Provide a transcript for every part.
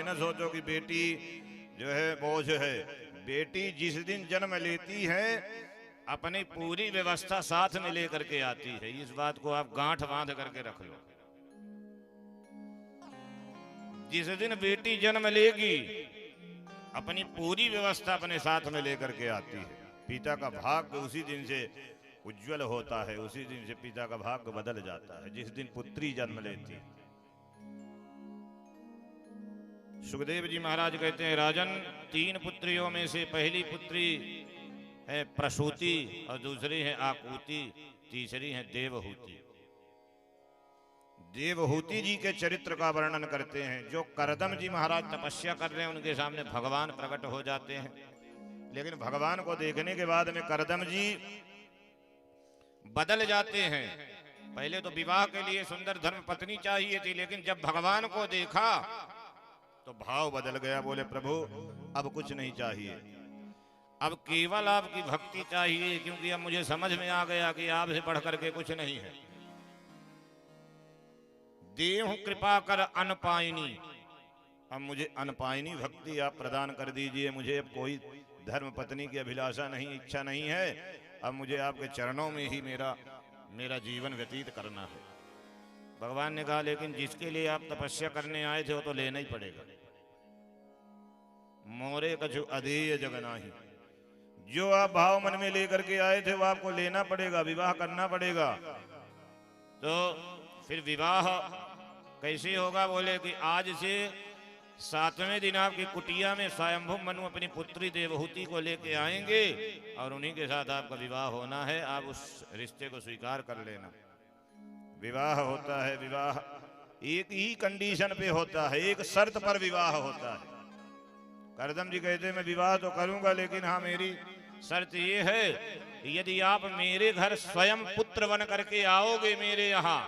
न सोचो कि बेटी जो है बोझ है। बेटी जिस दिन जन्म लेती है अपनी पूरी व्यवस्था साथ में लेकर के आती है। इस बात को आप गांठ बांध करके रख लो। जिस दिन बेटी जन्म लेगी अपनी पूरी व्यवस्था अपने साथ में लेकर के आती है। पिता का भाग्य उसी दिन से उज्जवल होता है, उसी दिन से पिता का भाग्य बदल जाता है, जिस दिन पुत्री जन्म लेती है। सुखदेव जी महाराज कहते हैं, राजन 3 पुत्रियों में से पहली पुत्री है प्रसूति और दूसरी है आकुति, तीसरी है देवहूति। देवहूति जी के चरित्र का वर्णन करते हैं। जो करदम जी महाराज तपस्या कर रहे हैं उनके सामने भगवान प्रकट हो जाते हैं। लेकिन भगवान को देखने के बाद में करदम जी बदल जाते हैं। पहले तो विवाह के लिए सुंदर धर्म पत्नी चाहिए थी, लेकिन जब भगवान को देखा तो भाव बदल गया। बोले प्रभु अब कुछ नहीं चाहिए, अब केवल आपकी भक्ति चाहिए, क्योंकि अब मुझे समझ में आ गया कि आपसे बढ़ करके कुछ नहीं है। देहु कृपा कर अनपायनी, अब मुझे अनपायनी भक्ति आप प्रदान कर दीजिए। मुझे अब कोई धर्म पत्नी की अभिलाषा नहीं, इच्छा नहीं है। अब मुझे आपके चरणों में ही मेरा जीवन व्यतीत करना है। भगवान ने कहा, लेकिन जिसके लिए आप तपस्या करने आए थे वो तो लेना ही पड़ेगा। मोरे कछु अधेय जगनाही, जो आप भाव मन में लेकर के आए थे वो आपको लेना पड़ेगा, विवाह करना पड़ेगा। तो फिर विवाह कैसे होगा? बोले कि आज से 7वें दिन आपकी कुटिया में स्वयंभू मनु अपनी पुत्री देवहूति को लेके आएंगे और उन्हीं के साथ आपका विवाह होना है। आप उस रिश्ते को स्वीकार कर लेना। विवाह होता है, विवाह एक ही कंडीशन पे होता है, एक शर्त पर विवाह होता है। करदम जी कहते मैं विवाह तो करूंगा, लेकिन हाँ मेरी शर्त ये है कि यदि आप मेरे घर स्वयं पुत्र बन करके आओगे, मेरे यहाँ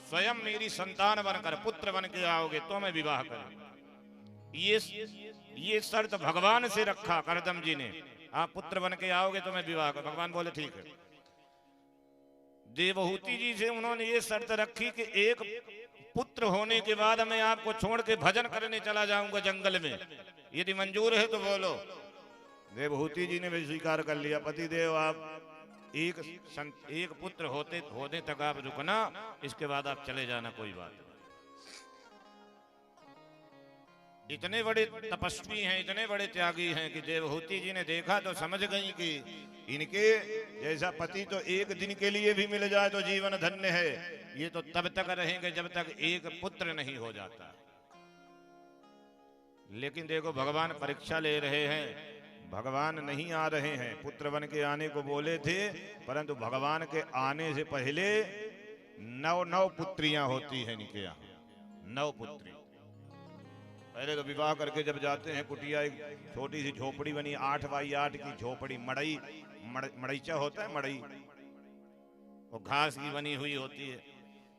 स्वयं मेरी संतान बनकर पुत्र बन के आओगे तो मैं विवाह करूंगा। ये शर्त भगवान से रखा करदम जी ने, आप पुत्र बन के आओगे तो मैं विवाह कर। भगवान बोले ठीक है। देवहूति जी से उन्होंने ये शर्त रखी कि एक पुत्र होने के बाद मैं आपको छोड़ के भजन करने चला जाऊंगा जंगल में, यदि मंजूर है तो बोलो। देवहूति जी ने भी स्वीकार कर लिया। पतिदेव आप एक पुत्र होने तक आप रुकना, इसके बाद आप चले जाना, कोई बात नहीं। इतने बड़े तपस्वी हैं, इतने बड़े त्यागी हैं कि देवहूति जी ने देखा तो समझ गई कि इनके जैसा पति तो एक दिन के लिए भी मिल जाए तो जीवन धन्य है। ये तो तब तक रहेंगे जब तक एक पुत्र नहीं हो जाता। लेकिन देखो भगवान परीक्षा ले रहे हैं, भगवान नहीं आ रहे हैं। पुत्र बन के आने को बोले थे, परंतु भगवान के आने से पहले 9 पुत्रियां होती हैं इनके यहाँ, 9 पुत्री। पहले तो विवाह करके जब जाते हैं कुटिया, एक छोटी सी झोपड़ी बनी 8 बाई 8 की झोपड़ी, मड़ईचा होता है, मड़ई, वो घास की बनी हुई होती है।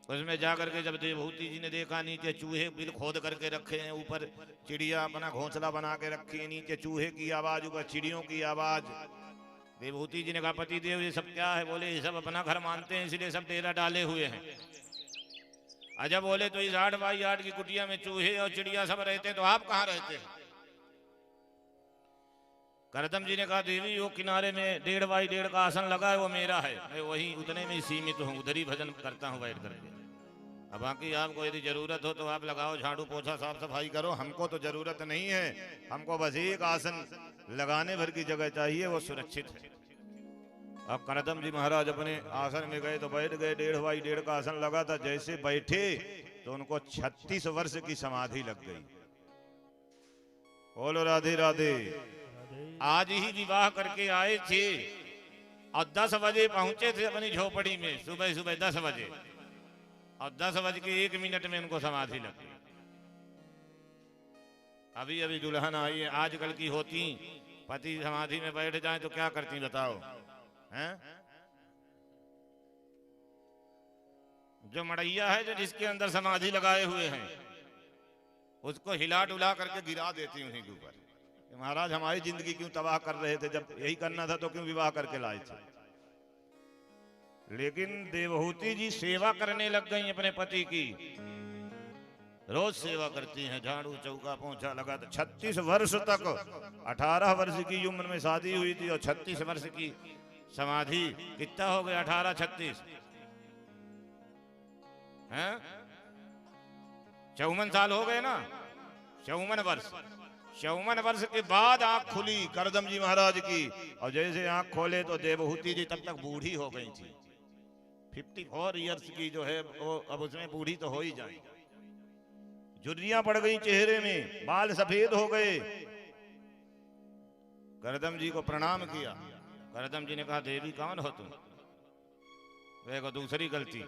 उसमें जाकर के जब देवहूति जी ने देखा नीचे चूहे बिल खोद करके रखे हैं, ऊपर चिड़िया अपना घोंसला बना के रखी है, नीचे चूहे की आवाज, ऊपर चिड़ियों की आवाज। देवहूति जी ने कहा, पति देव ये सब क्या है? बोले ये सब अपना घर मानते हैं इसलिए सब डेरा डाले हुए हैं। अच्छा बोले तो इस 8 बाई 8 की कुटिया में चूहे और चिड़िया सब रहते हैं, तो आप कहाँ रहते हैं? करदम जी ने कहा, देवी वो किनारे में 1.5 बाई 1.5 का आसन लगा है वो मेरा है, मैं वही उतने में सीमित हूँ, उधर ही भजन करता हूँ बैठ करके। अब बाकी आपको यदि जरूरत हो तो आप लगाओ, झाड़ू पोछा साफ सफाई करो, हमको तो जरूरत नहीं है। हमको बस एक आसन लगाने भर की जगह चाहिए, वो सुरक्षित है। अब करदम जी महाराज अपने आसन में गए तो बैठ गए। 1.5 बाई 1.5 का आसन लगा था। जैसे बैठे तो उनको 36 वर्ष की समाधि लग गई। बोलो राधे राधे। आज ही विवाह करके आए थे और 10 बजे पहुंचे थे अपनी झोपड़ी में, सुबह 10 बजे, और 10:01 में उनको समाधि लग गई। अभी दुल्हन आई है, आजकल की होती पति समाधि में बैठ जाए तो क्या करती बताओ हैं? जो मड़ैया है, जो जिसके अंदर समाधि लगाए हुए हैं, उसको हिला डुला करके गिरा देती उन्हीं के ऊपर। महाराज हमारी जिंदगी क्यों तबाह कर रहे थे? जब यही करना था तो क्यों विवाह करके लाए थे? लेकिन देवहूति जी सेवा करने लग गई अपने पति की। रोज सेवा करती हैं, झाड़ू चौका पोंछा लगा। तो 36 वर्ष तक, 18 वर्ष की उम्र में शादी हुई थी और 36 वर्ष की समाधि। कितना हो गया 18 36 हैं? 54 साल हो गए ना, 54 वर्ष। 54 वर्ष के बाद आंख खुली करदम जी महाराज की, और जैसे आंख खोले तो देवहूति जी तब तक बूढ़ी हो गई थी। 54 ईयर्स की जो है वो अब उसमें बूढ़ी तो हो ही जाएगी। झुर्रियां पड़ गई चेहरे में, बाल सफेद हो गए। करदम जी को प्रणाम किया। करदम जी ने कहा, देवी कौन हो तुम? देखो दूसरी गलती।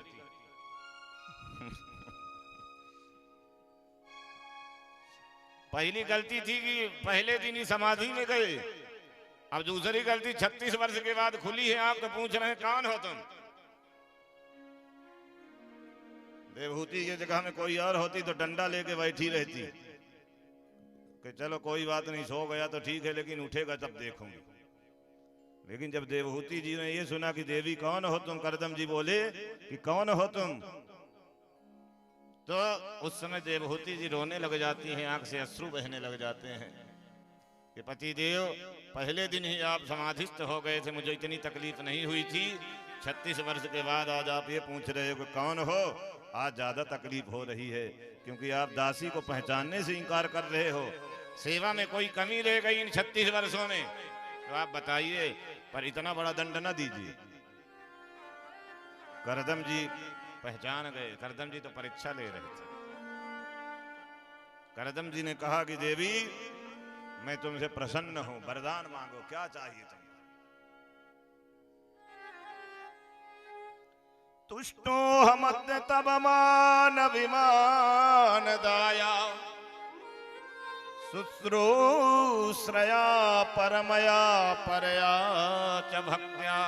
पहली गलती थी कि पहले दिन ही समाधि में गए। अब दूसरी गलती, 36 वर्ष के बाद खुली है आंख तो पूछ रहे हैं कौन हो तुम? देवहूति की जगह में कोई और होती तो डंडा लेके बैठी रहती कि चलो कोई बात नहीं, सो गया तो ठीक है, लेकिन उठेगा तब देखूंगी। लेकिन जब देवहूति जी ने ये सुना कि देवी कौन हो तुम, करदम जी बोले कि कौन हो तुम, तो उस समय देवहूति जी रोने लग जाती हैं, आंख से अश्रु बहने लग जाते हैं कि पति देव, पहले दिन ही आप समाधिस्थ हो गए थे, मुझे इतनी तकलीफ नहीं हुई थी। 36 वर्ष के बाद आज आप ये पूछ रहे हो कि कौन हो। आज ज्यादा तकलीफ हो रही है क्योंकि आप दासी को पहचानने से इनकार कर रहे हो। सेवा में कोई कमी रह गई इन 36 वर्षों में तो आप बताइए, पर इतना बड़ा दंड न दीजिए। करदम जी पहचान गए। करदम जी तो परीक्षा ले रहे थे। करदम जी ने कहा कि देवी, मैं तुमसे प्रसन्न हूं, वरदान मांगो, क्या चाहिए तुम? तुष्टो हमद्य तब मान विमान दाया, शुश्रूषया परमया परया च भक्त्या,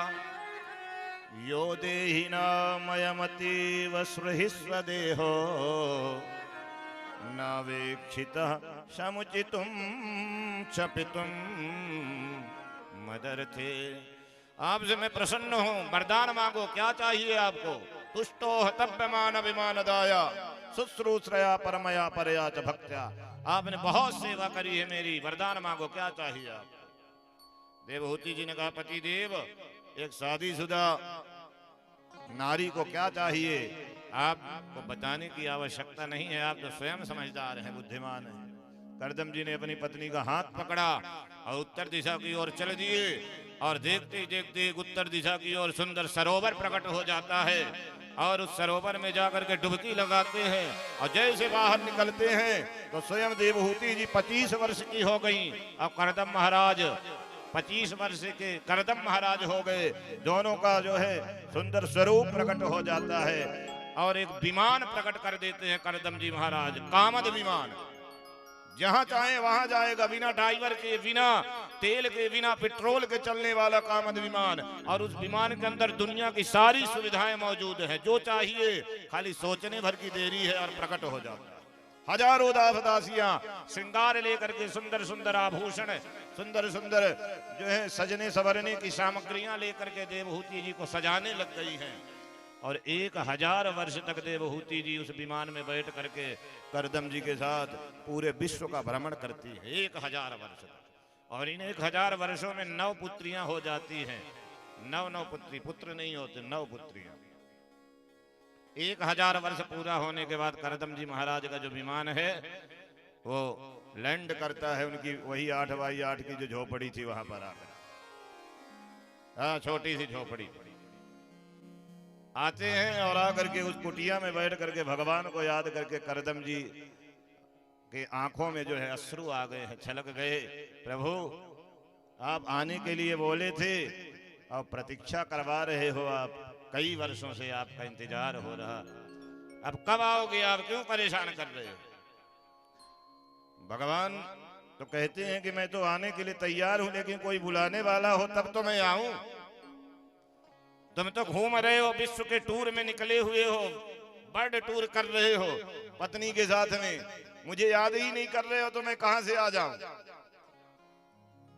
यो देहि नामयमतीव सृहिस्वदेहो, नावेक्षितः समुचितुं क्षपितुं मदर्थे। आपसे मैं प्रसन्न हूं, वरदान मांगो, क्या चाहिए आपको? तुष्टो तप्यमान विमान दाया, शुश्रूषया परमया परया च भक्त्या। आपने बहुत सेवा करी है मेरी, वरदान मांगो, क्या चाहिए आप? देवहूति जी ने कहा, पति देव, एक शादीशुदा नारी को क्या चाहिए? आपको बताने की आवश्यकता नहीं है, आप तो स्वयं समझदार हैं, बुद्धिमान हैं। करदम जी ने अपनी पत्नी का हाथ पकड़ा और उत्तर दिशा की ओर चल दिए, और देखते देखते उत्तर दिशा की ओर सुंदर सरोवर प्रकट हो जाता है, और उस सरोवर में जाकर के डुबकी लगाते हैं, और जैसे बाहर निकलते हैं तो स्वयं देवहूति जी 25 वर्ष की हो गई और करदम महाराज 25 वर्ष के करदम महाराज हो गए। दोनों का जो है सुंदर स्वरूप प्रकट हो जाता है, और एक विमान प्रकट कर देते हैं करदम जी महाराज, कामद विमान। जहां चाहे वहां जाएगा, बिना ड्राइवर के, बिना तेल के, बिना पेट्रोल के चलने वाला कामद विमान। और उस विमान के अंदर दुनिया की सारी सुविधाएं मौजूद है, जो चाहिए खाली सोचने भर की देरी है और प्रकट हो जाता है। हजारों दासियां श्रृंगार लेकर के, सुंदर सुंदर आभूषण, सुंदर सुंदर जो है सजने संवरने की सामग्रियां लेकर के देवहूति जी को सजाने लग गई हैं। और 1000 वर्ष तक देवहूति जी उस विमान में बैठ करके करदम जी के साथ पूरे विश्व का भ्रमण करती है, 1000 वर्ष तक। और इन 1000 वर्षों में 9 पुत्रियां हो जाती हैं। 9 पुत्री, पुत्र नहीं होते, 9 पुत्रियां। 1000 वर्ष पूरा होने के बाद करदम जी महाराज का जो विमान है वो लैंड करता है उनकी वही 8x8 की जो झोपड़ी थी वहां पर आकर। हाँ, छोटी सी झोपड़ी। आते हैं और आकर के उस कुटिया में बैठ करके भगवान को याद करके करदम जी के आंखों में जो है अश्रु आ गए हैं, छलक गए। प्रभु, आप आने के लिए बोले थे और प्रतीक्षा करवा रहे हो, आप कई वर्षों से आपका इंतजार हो रहा, अब कब आओगे? आप क्यों परेशान कर रहे हो? भगवान तो कहते हैं कि मैं तो आने के लिए तैयार हूं, लेकिन कोई बुलाने वाला हो तब तो मैं आऊं। तुम तो घूम रहे हो, विश्व के टूर में निकले हुए हो, वर्ल्ड टूर कर रहे हो पत्नी के साथ में, मुझे याद ही नहीं कर रहे हो तो मैं कहां से आ जाऊं?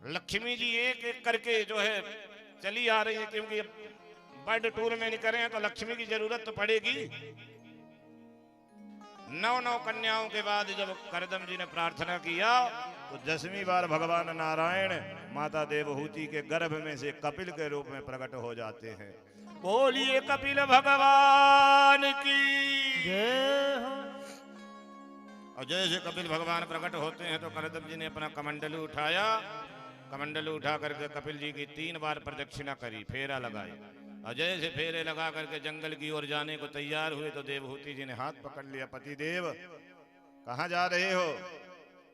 लक्ष्मी जी एक एक करके जो है चली आ रही है, क्योंकि वर्ल्ड टूर में निकले हैं तो लक्ष्मी की जरूरत तो पड़ेगी। 9 कन्याओं के बाद जब करदम जी ने प्रार्थना किया तो 10वीं बार भगवान नारायण माता देवहूति के गर्भ में से कपिल के रूप में प्रकट हो जाते हैं। बोलिए कपिल भगवान की जय हो। और जैसे कपिल भगवान प्रकट होते हैं तो करदम जी ने अपना कमंडलू उठाया, कमंडलू उठा करके कपिल जी की 3 बार प्रदक्षिणा करी, फेरा लगाए। और जैसे फेरे लगा करके जंगल की ओर जाने को तैयार हुए तो देवहूति जी ने हाथ पकड़ लिया, पति देव कहाँ जा रहे हो?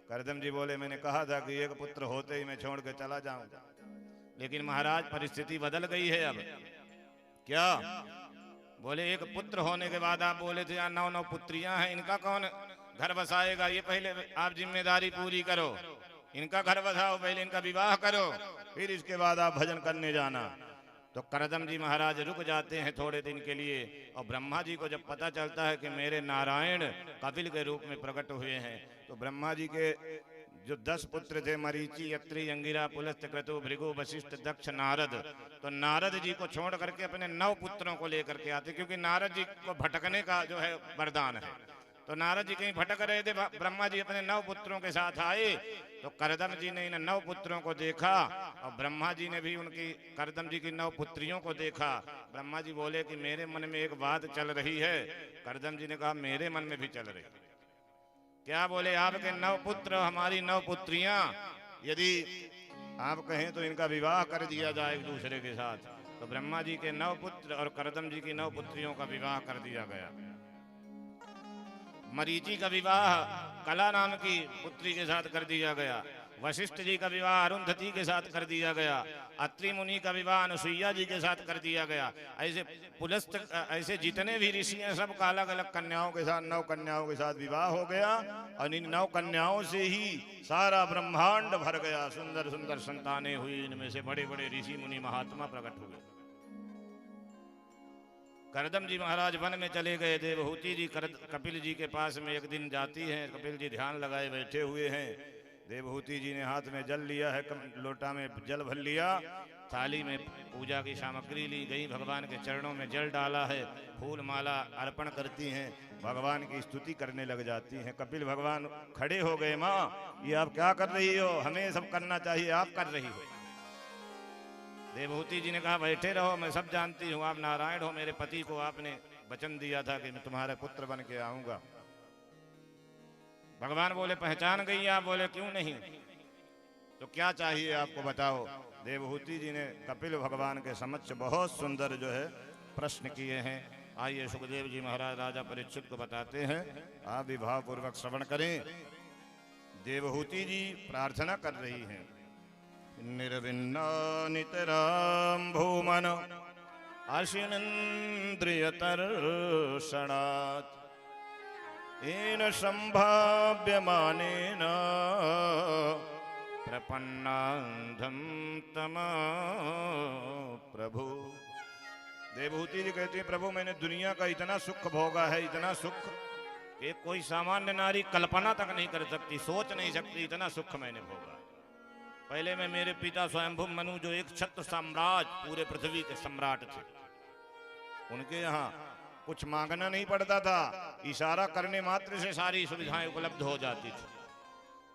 करदम जी बोले मैंने कहा था कि एक पुत्र होते ही मैं छोड़ के चला जाऊंगा, लेकिन महाराज परिस्थिति बदल गई है। अब क्या? बोले एक पुत्र होने के बाद आप बोले थे यहाँ 9 पुत्रियां हैं, इनका कौन घर बसाएगा? ये पहले आप जिम्मेदारी पूरी करो, इनका घर बसाओ, पहले इनका विवाह करो, फिर इसके बाद आप भजन करने जाना। तो करदम जी महाराज रुक जाते हैं थोड़े दिन के लिए। और ब्रह्मा जी को जब पता चलता है कि मेरे नारायण कपिल के रूप में प्रकट हुए हैं, तो ब्रह्मा जी के जो 10 पुत्र थे, मरीचि, अत्रि, अंगिरा, पुलस्त्य, क्रतु, भृगु, वशिष्ठ, दक्ष, नारद, तो नारद जी को छोड़ करके अपने 9 पुत्रों को लेकर के आते, क्योंकि नारद जी को भटकने का जो है वरदान है। तो नारद जी कहीं भटक रहे थे, ब्रह्मा जी अपने 9 पुत्रों के साथ आए। तो करदम जी ने इन 9 पुत्रों को देखा और ब्रह्मा जी ने भी उनकी करदम जी की 9 पुत्रियों को देखा। ब्रह्मा जी बोले कि मेरे मन में एक बात चल रही है। करदम जी ने कहा मेरे मन में भी चल रही। क्या? बोले आपके 9 पुत्र, हमारी 9 पुत्रियां, यदि आप कहें तो इनका विवाह कर दिया जाए एक दूसरे के साथ। तो ब्रह्मा जी के 9 पुत्र और करदम जी की 9 पुत्रियों का विवाह कर दिया गया। मरीचि का विवाह कला नाम की पुत्री के साथ कर दिया गया। वशिष्ठ जी का विवाह अरुंधति के साथ कर दिया गया। अत्रि मुनि का विवाह अनुसुईया जी के साथ कर दिया गया। ऐसे पुलस्त, ऐसे जितने भी ऋषि हैं सबका अलग अलग कन्याओं के साथ, 9 कन्याओं के साथ विवाह हो गया। और इन 9 कन्याओं से ही सारा ब्रह्मांड भर गया। सुंदर सुंदर संतानें हुई, इनमें से बड़े बड़े ऋषि मुनि महात्मा प्रकट हुए। करदम जी महाराज वन में चले गए। देवहूति जी कपिल जी के पास में एक दिन जाती हैं। कपिल जी ध्यान लगाए बैठे हुए हैं। देवहूति जी ने हाथ में जल लिया है, लोटा में जल भर लिया, थाली में पूजा की सामग्री ली गई, भगवान के चरणों में जल डाला है, फूल माला अर्पण करती हैं, भगवान की स्तुति करने लग जाती हैं। कपिल भगवान खड़े हो गए, माँ ये आप क्या कर रही हो? हमें सब करना चाहिए, आप कर रही हो। देवहूति जी ने कहा बैठे रहो, मैं सब जानती हूँ, आप नारायण हो, मेरे पति को आपने वचन दिया था कि मैं तुम्हारे पुत्र बन के आऊंगा। भगवान बोले पहचान गई आप? बोले क्यों नहीं, तो क्या चाहिए आपको बताओ। देवहूति जी ने कपिल भगवान के समक्ष बहुत सुंदर जो है प्रश्न किए हैं। आइए सुखदेव जी महाराज राजा परीक्षित को बताते हैं, आप भी भावपूर्वक श्रवण करें। देवहूति जी प्रार्थना कर रही हैं, निर्विन्ना नितरां भूमन अशिनेन्द्रियतर्षणात् येन संभाव्यमानेन प्रपन्नान्धं तमा प्रभु। देवहूति जी कहती है, प्रभु मैंने दुनिया का इतना सुख भोगा है, इतना सुख कि कोई सामान्य नारी कल्पना तक नहीं कर सकती, सोच नहीं सकती, इतना सुख मैंने भोगा। पहले में मेरे पिता स्वयंभू मनु जो एक क्षत्र साम्राज्य पूरे पृथ्वी के सम्राट थे, उनके यहाँ कुछ मांगना नहीं पड़ता था, इशारा करने मात्र से सारी सुविधाएं उपलब्ध हो जाती थी।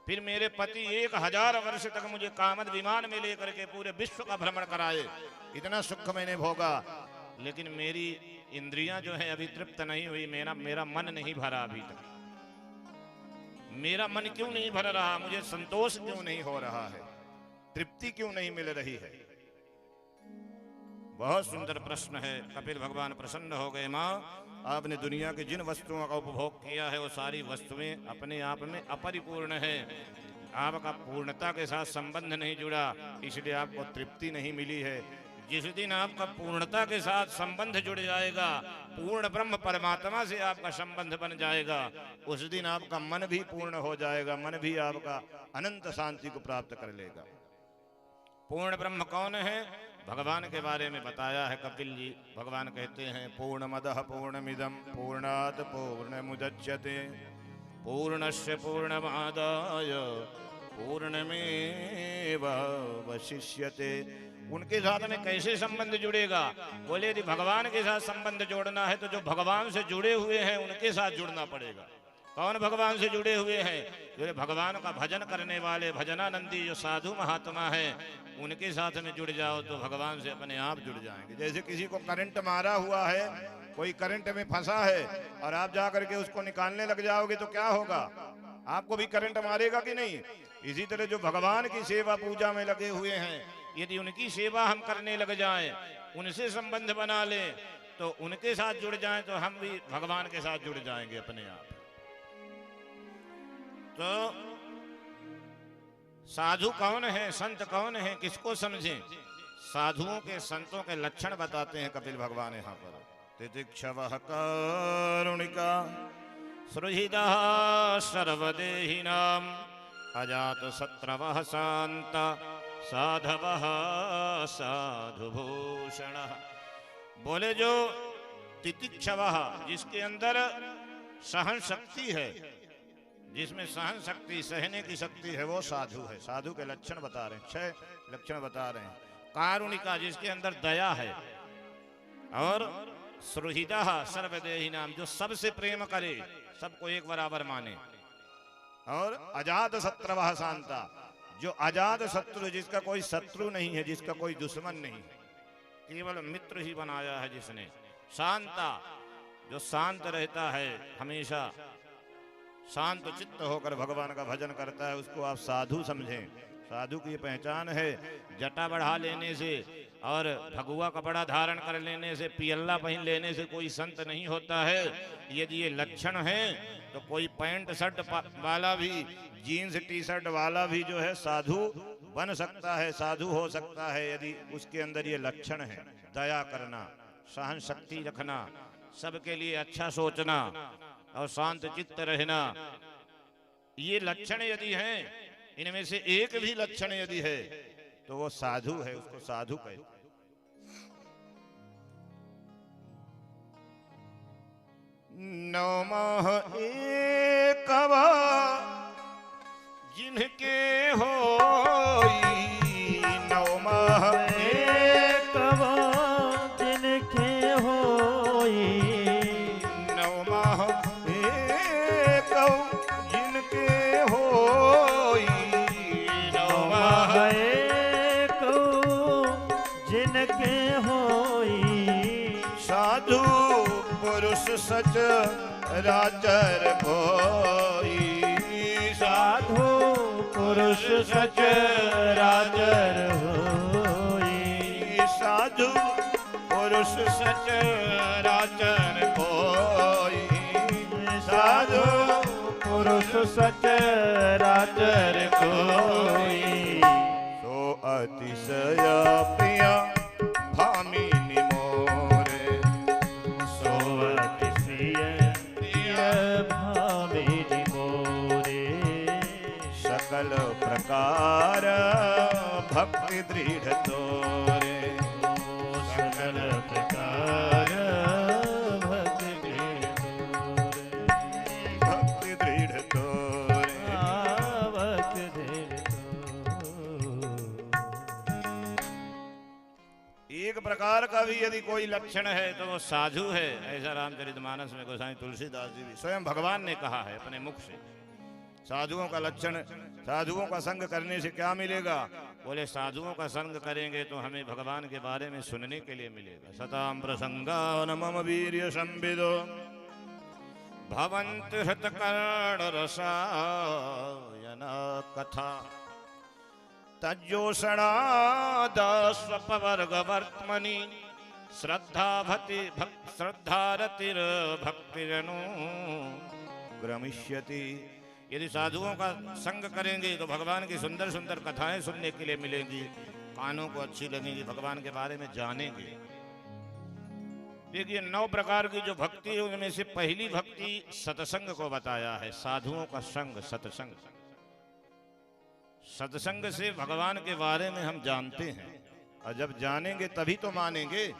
फिर मेरे पति 1000 वर्ष तक मुझे कामद विमान में लेकर के पूरे विश्व का भ्रमण कराए, इतना सुख मैंने भोगा। लेकिन मेरी इंद्रियां जो है अभी तृप्त नहीं हुई, मेरा मन नहीं भरा अभी तक। मेरा मन क्यों नहीं भर रहा, मुझे संतोष क्यों नहीं हो रहा है, तृप्ति क्यों नहीं मिल रही है? बहुत सुंदर प्रश्न है। कपिल भगवान प्रसन्न हो गए, माँ आपने दुनिया की जिन वस्तुओं का उपभोग किया है वो सारी वस्तुएं अपने आप में अपरिपूर्ण है, आपका पूर्णता के साथ संबंध नहीं जुड़ा, इसलिए आपको तृप्ति नहीं मिली है। जिस दिन आपका पूर्णता के साथ संबंध जुड़ जाएगा, पूर्ण ब्रह्म परमात्मा से आपका संबंध बन जाएगा, उस दिन आपका मन भी पूर्ण हो जाएगा, मन भी आपका अनंत शांति को प्राप्त कर लेगा। पूर्ण ब्रह्म कौन है? भगवान के बारे में बताया है कपिल जी। भगवान कहते हैं, पूर्णमदः पूर्णमिदं पूर्णात् पूर्णमुदच्यते पूर्णस्य पूर्णमादाय पूर्णमेवावशिष्यते। उनके साथ में कैसे संबंध जुड़ेगा? बोले यदि भगवान के साथ संबंध जोड़ना है तो जो भगवान से जुड़े हुए हैं उनके साथ जुड़ना पड़ेगा। कौन भगवान से जुड़े हुए हैं? जो भगवान का भजन करने वाले भजनानंदी जो साधु महात्मा हैं, उनके साथ में जुड़ जाओ तो भगवान से अपने आप जुड़ जाएंगे। जैसे किसी को करंट मारा हुआ है, कोई करंट में फंसा है और आप जाकर के उसको निकालने लग जाओगे तो क्या होगा? आपको भी करंट मारेगा कि नहीं? इसी तरह जो भगवान की सेवा पूजा में लगे हुए हैं, यदि उनकी सेवा हम करने लग जाएं, उनसे संबंध बना लें, तो उनके साथ जुड़ जाएं तो हम भी भगवान के साथ जुड़ जाएंगे अपने आप। तो साधु कौन है, संत कौन है, किसको समझें? साधुओं के संतों के लक्षण बताते हैं कपिल भगवान यहाँ पर। तितिक्षवः कारुणिका सुहृदः सर्वदेहिनां अजातशत्रवः शान्त साधवः साधुभूषणः। बोले जो तितिक्षवः, जिसके अंदर सहन शक्ति है, जिसमें सहन शक्ति, सहने की शक्ति है, वो साधु है। साधु के लक्षण बता रहे हैं, 6 लक्षण बता रहे हैं। कारुणिका, जिसके अंदर दया है, और सुहृदः सर्वदेहिनाम, जो सबसे प्रेम करे, सबको एक बराबर माने, और अजात शत्रवः शांता, जो अजात शत्रु, जिसका कोई शत्रु नहीं है, जिसका कोई दुश्मन नहीं है, केवल मित्र ही बनाया है जिसने। शांता, जो शांत रहता है, हमेशा शांत चित्त होकर भगवान का भजन करता है, उसको आप साधु समझें। साधु की पहचान है जटा बढ़ा लेने से और भगुआ कपड़ा धारण कर लेने से, पियल्ला पहन लेने से कोई संत नहीं होता है। यदि ये लक्षण है तो कोई पैंट शर्ट वाला भी, जीन्स टी शर्ट वाला भी जो है साधु बन सकता है, साधु हो सकता है, यदि उसके अंदर ये लक्षण है। दया करना, सहन शक्ति रखना, सबके लिए अच्छा सोचना और शांत चित्त रहना, ये लक्षण यदि हैं, इनमें से एक भी लक्षण यदि है तो वो साधु है, उसको साधु कहते हैं। नमः एकवा जिनके होई, नमः एकवा जिनके होई, नमः एकौ जिनके होई, नमः एकौ जिनके होई, साधु पुरुष सच राचर भोई, साधु पुरुष सच राजर होई, साधु पुरुष सच राचर भोई, साधु पुरुष सच राजर कोई, सो अतिशय प्रिया भामिनी मोरे, सो अतिशय प्रिय भामिनी मोरे, सकल प्रकार भक्ति दृढ़ तोरे, सकल प्रकार भक्ति तोरे, भक्ति दृढ़ तोरे। भक्ति दृढ़ एक प्रकार का भी यदि कोई लक्षण है तो वो साधु है। ऐसा रामचरितमानस में गोसाई तुलसीदास जी भी स्वयं भगवान ने कहा है अपने मुख से। साधुओं का लक्षण, साधुओं का संग करने से क्या मिलेगा? बोले साधुओं का संग करेंगे तो हमें भगवान के बारे में सुनने के लिए मिलेगा। सताम प्रसंगा मम वीर्य संविदो भवन्ति हृतकर्ण रसायन कथा, तज्जोषणादास्वपवर्गवर्त्मनि श्रद्धारतिर्भक्तिरनु ग्रमिष्यति। यदि साधुओं का संग करेंगे तो भगवान की सुंदर सुंदर कथाएं सुनने के लिए मिलेंगी, कानों को अच्छी लगेंगी, भगवान के बारे में जानेंगे। देखिए 9 प्रकार की जो भक्ति है उनमें से पहली भक्ति सत्संग को बताया है। साधुओं का संग, सत्संग। सत्संग से भगवान के बारे में हम जानते हैं, और जब जानेंगे तभी तो मानेंगे।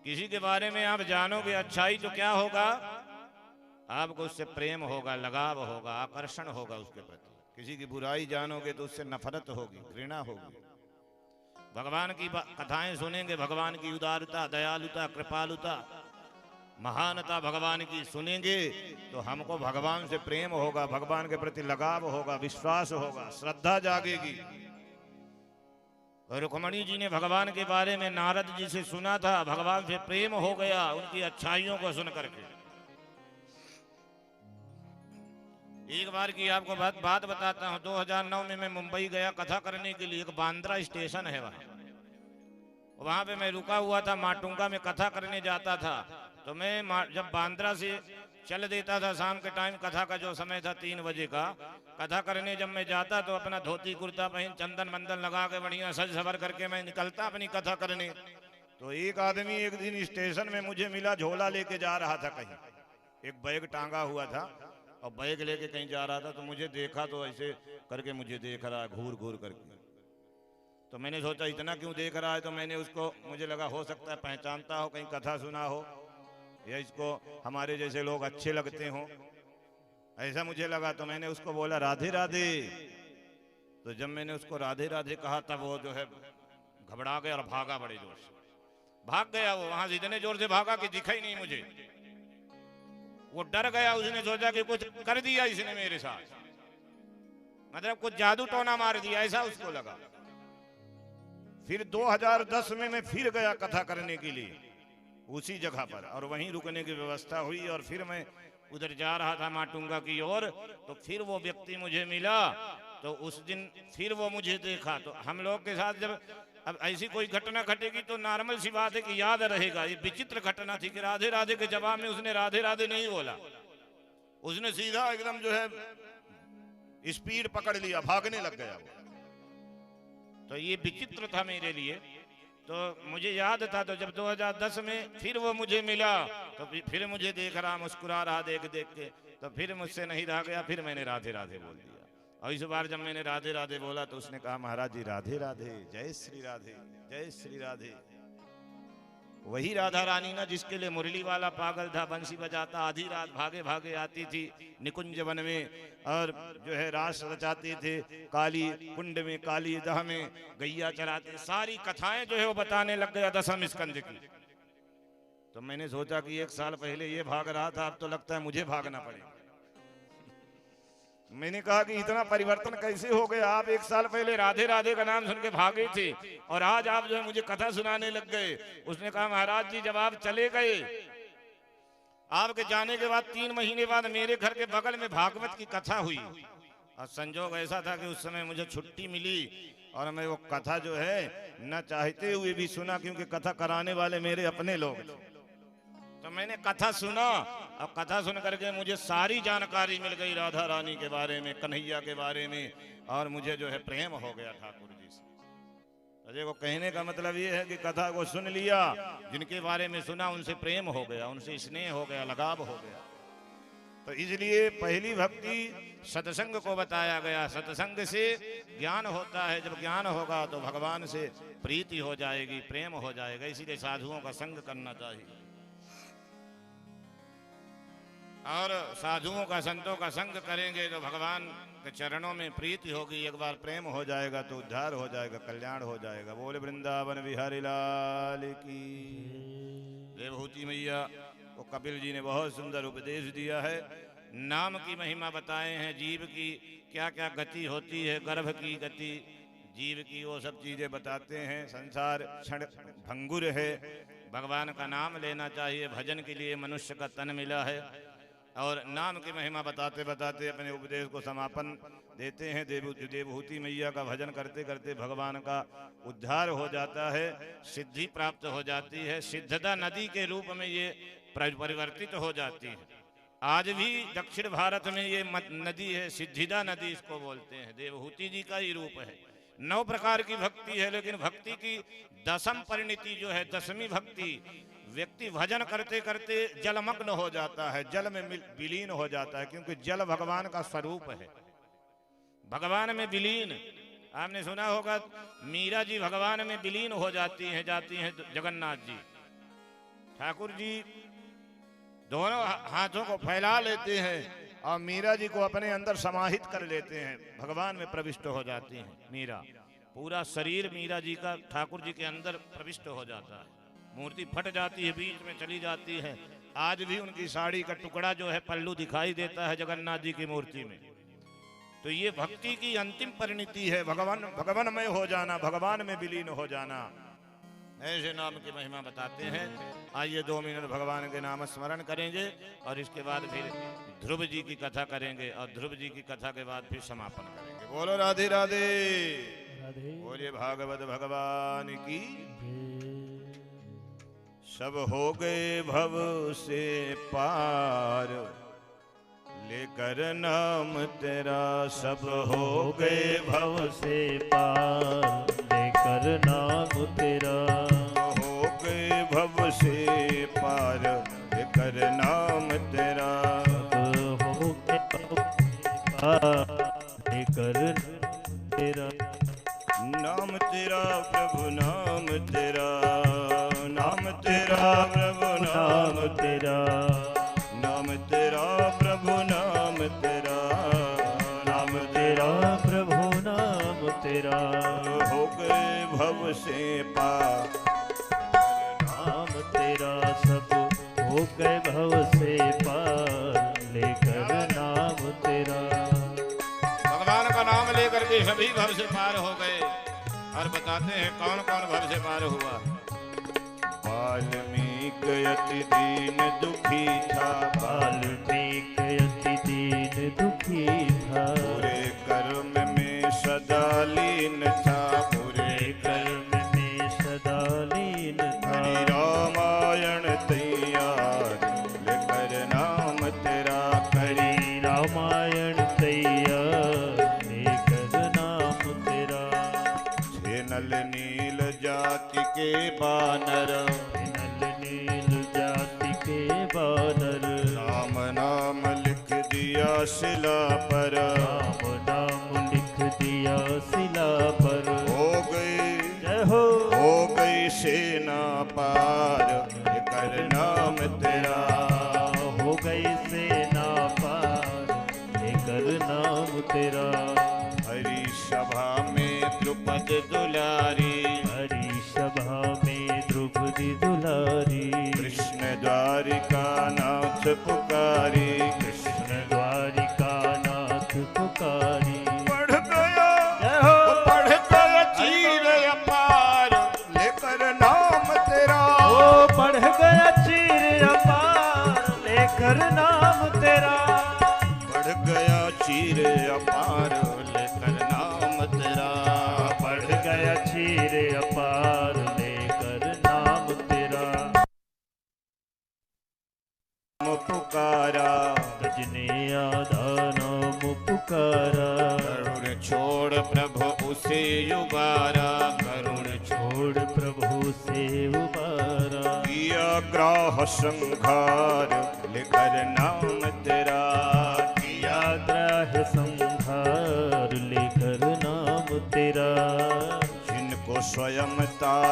किसी के बारे में आप जानोगे अच्छाई तो क्या होगा? आपको उससे प्रेम होगा, लगाव होगा, आकर्षण होगा उसके प्रति। किसी की बुराई जानोगे तो उससे नफरत होगी, घृणा होगी। भगवान की कथाएं सुनेंगे, भगवान की उदारता, दयालुता, कृपालुता, महानता भगवान की सुनेंगे तो हमको भगवान से प्रेम होगा, भगवान के प्रति लगाव होगा, विश्वास होगा, श्रद्धा जागेगी। और रुक्मणी जी ने भगवान के बारे में नारद जी से सुना था, भगवान से प्रेम हो गया उनकी अच्छाइयों को सुन करके। एक बार की आपको बात बताता हूँ। 2009 में मैं मुंबई गया कथा करने के लिए। एक बांद्रा स्टेशन है वहाँ पे मैं रुका हुआ था, माटुंगा में कथा करने जाता था। तो मैं जब बांद्रा से चल देता था शाम के टाइम, कथा का जो समय था 3 बजे का, कथा करने जब मैं जाता तो अपना धोती कुर्ता पहन चंदन मंदन लगा के बढ़िया सज सवर करके मैं निकलता अपनी कथा करने। तो एक आदमी एक दिन स्टेशन में मुझे मिला, झोला लेके जा रहा था कहीं, एक बैग टांगा हुआ था और बैग लेके कहीं जा रहा था। तो मुझे देखा तो ऐसे करके मुझे देख रहा है घूर घूर करके। तो मैंने सोचा इतना क्यों देख रहा है, तो मैंने उसको, मुझे लगा हो सकता है पहचानता हो, कहीं कथा सुना हो या इसको हमारे जैसे लोग अच्छे लगते हों, ऐसा मुझे लगा। तो मैंने उसको बोला राधे राधे। तो जब मैंने उसको राधे राधे कहा तब वो जो है घबरा गया और भागा, बड़े जोर से भाग गया। वो वहां से इतने जोर से भागा कि दिखा ही नहीं मुझे। वो डर गया, उसने सोचा कि कुछ कर दिया इसने मेरे साथ, मतलब कुछ जादू टोना मार दिया, ऐसा उसको लगा। फिर 2010 में मैं फिर गया कथा करने के लिए उसी जगह पर, और वहीं रुकने की व्यवस्था हुई। और फिर मैं उधर जा रहा था माटुंगा की ओर, तो फिर वो व्यक्ति मुझे मिला। तो उस दिन फिर वो मुझे देखा। तो हम लोग के साथ जब अब ऐसी कोई घटना घटेगी तो नॉर्मल सी बात है कि याद रहेगा। ये विचित्र घटना थी कि राधे राधे के जवाब में उसने राधे राधे नहीं बोला, उसने सीधा एकदम जो है स्पीड पकड़ लिया, भागने लग गया वो। तो ये विचित्र था मेरे लिए। तो मुझे याद था। तो जब 2010 में फिर वो मुझे मिला तो फिर मुझे देख रहा, मुस्कुरा रहा देख देख के, तो फिर मुझसे नहीं रहा गया, फिर मैंने राधे राधे बोल दिया। और इस बार जब मैंने राधे राधे बोला तो उसने कहा महाराज जी राधे राधे, जय श्री राधे, जय श्री राधे। वही राधा रानी ना जिसके लिए मुरली वाला पागल था, बंसी बजाता, आधी रात भागे भागे आती थी निकुंज वन में, और जो है रास रचाते थे काली कुंड में, काली दह में गैया चराते। सारी कथाएं जो है वो बताने लग गया 10वें स्कंद की। तो मैंने सोचा कि 1 साल पहले ये भाग रहा था, अब तो लगता है मुझे भागना पड़ेगा। मैंने कहा कि इतना परिवर्तन कैसे हो गया, आप 1 साल पहले राधे राधे का नाम सुन के भागे थे और आज आप जो है मुझे कथा सुनाने लग गए। उसने कहा महाराज जी जब आप चले गए, आपके जाने के बाद 3 महीने बाद मेरे घर के बगल में भागवत की कथा हुई। और संजोग ऐसा था कि उस समय मुझे छुट्टी मिली और मैं वो कथा जो है न चाहते हुए भी सुना, क्योंकि कथा कराने वाले मेरे अपने लोग थे। तो मैंने कथा सुना और कथा सुन करके मुझे सारी जानकारी मिल गई राधा रानी के बारे में, कन्हैया के बारे में, और मुझे जो है प्रेम हो गया ठाकुर जी से। तो देखो कहने का मतलब ये है कि कथा को सुन लिया, जिनके बारे में सुना उनसे प्रेम हो गया, उनसे स्नेह हो गया, लगाव हो गया। तो इसलिए पहली भक्ति सत्संग को बताया गया। सत्संग से ज्ञान होता है, जब ज्ञान होगा तो भगवान से प्रीति हो जाएगी, प्रेम हो जाएगा। इसीलिए साधुओं का संग करना चाहिए और साधुओं का, संतों का संग करेंगे तो भगवान के चरणों में प्रीति होगी। एक बार प्रेम हो जाएगा तो उद्धार हो जाएगा, कल्याण हो जाएगा। बोले वृंदावन बिहारी लाल की। देवहूति मैया को कपिल जी ने बहुत सुंदर उपदेश दिया है। नाम की महिमा बताए हैं, जीव की क्या क्या गति होती है, गर्भ की गति जीव की, वो सब चीजें बताते हैं। संसार क्षण भंगुर है, भगवान का नाम लेना चाहिए। भजन के लिए मनुष्य का तन मिला है। और नाम की महिमा बताते बताते अपने उपदेश को समापन देते हैं। देवहूति मैया का भजन करते करते भगवान का उद्धार हो जाता है, सिद्धि प्राप्त हो जाती है। सिद्धता नदी के रूप में ये परिवर्तित हो जाती है। आज भी दक्षिण भारत में ये नदी है, सिद्धिदा नदी इसको बोलते हैं। देवहूति जी का ही रूप है। 9 प्रकार की भक्ति है, लेकिन भक्ति की 10वीं परिणति जो है, 10वीं भक्ति, व्यक्ति भजन करते करते जलमग्न हो जाता है, जल में विलीन हो जाता है, क्योंकि जल भगवान का स्वरूप है। भगवान में विलीन, आपने सुना होगा मीरा जी भगवान में विलीन हो जाती हैं जगन्नाथ जी। ठाकुर जी दोनों हाथों को फैला लेते हैं और मीरा जी को अपने अंदर समाहित कर लेते हैं, भगवान में प्रविष्ट हो जाती हैं मीरा। पूरा शरीर मीरा जी का ठाकुर जी के अंदर प्रविष्ट हो जाता है। मूर्ति फट जाती है, बीच में चली जाती है आज भी उनकी साड़ी का टुकड़ा जो है पल्लू दिखाई देता है जगन्नाथ जी की मूर्ति में। तो ये भक्ति की अंतिम परिणति है, भगवानमय हो जाना, भगवान में विलीन हो जाना। ऐसे नाम की महिमा बताते हैं। आइए 2 मिनट भगवान के नाम स्मरण करेंगे और इसके बाद फिर ध्रुव जी की कथा करेंगे और ध्रुव जी की कथा के बाद फिर समापन करेंगे। बोलो राधे राधे, बोलिए भागवत भगवान की। सब हो गए भव से पार, लेकर नाम तेरा। सब हो गए भव से पार, लेकर नाम तेरा। हो गए भव से पार, लेकर नाम तेरा। हो गए पार, लेकर तेरा। नाम तेरा प्रभु नाम तेरा, नाम तेरा प्रभु नाम तेरा। नाम तेरा प्रभु नाम तेरा, नाम तेरा प्रभु नाम तेरा। हो गए भव से पार, नाम तेरा। सब हो गए भव से पार, लेकर नाम तेरा। भगवान का नाम लेकर के सभी भव से पार हो गए। और बताते हैं कौन कौन भव से पार हुआ। वाल्मीकि अति दीन दुखी था, वाल्मीकि अति दीन दुखी था। पूरे कर्म में सदा लीन था, पूरे कर्म में सदा लीन था। हरि रामायण तैयार, लेकर नाम तेरा। हरि रामायण तैयार, लेकर नाम तेरा। छे नल नील जाति के बानर, नल नील जाति के बानर। राम नाम लिख दिया शिला पर, राम नाम लिख दिया शिला पर। हो गई जय हो गई सेना पार, लेकर नाम तेरा। हो गई सेना पार, लेकर नाम तेरा। हरि सभा में द्रुपद दुलारी, हरि सभा में द्रौपदी दुलारी। कृष्ण द्वारिका नाथ पुकारी, कृष्ण द्वारिका नाथ पुकारी। बढ़ गया जय हो बढ़ गया चीर अपार, लेकर नाम तेरा। ओ बढ़ गया चीर अपार, लेकर नाम तेरा। बढ़ गया चीर अपार, लेकर नाम तेरा। बढ़ गया चीर अपार, लेकर नाम तेरा। पुकारा गजने आधा नाम पुकारा। करुण छोड़ प्रभु उसे उबारा, करुण छोड़ प्रभु से उबारा। किया ग्राह संघार, लेकर नाम तेरा। किया ग्राह संहार, लेकर नाम तेरा। जिनको स्वयं तार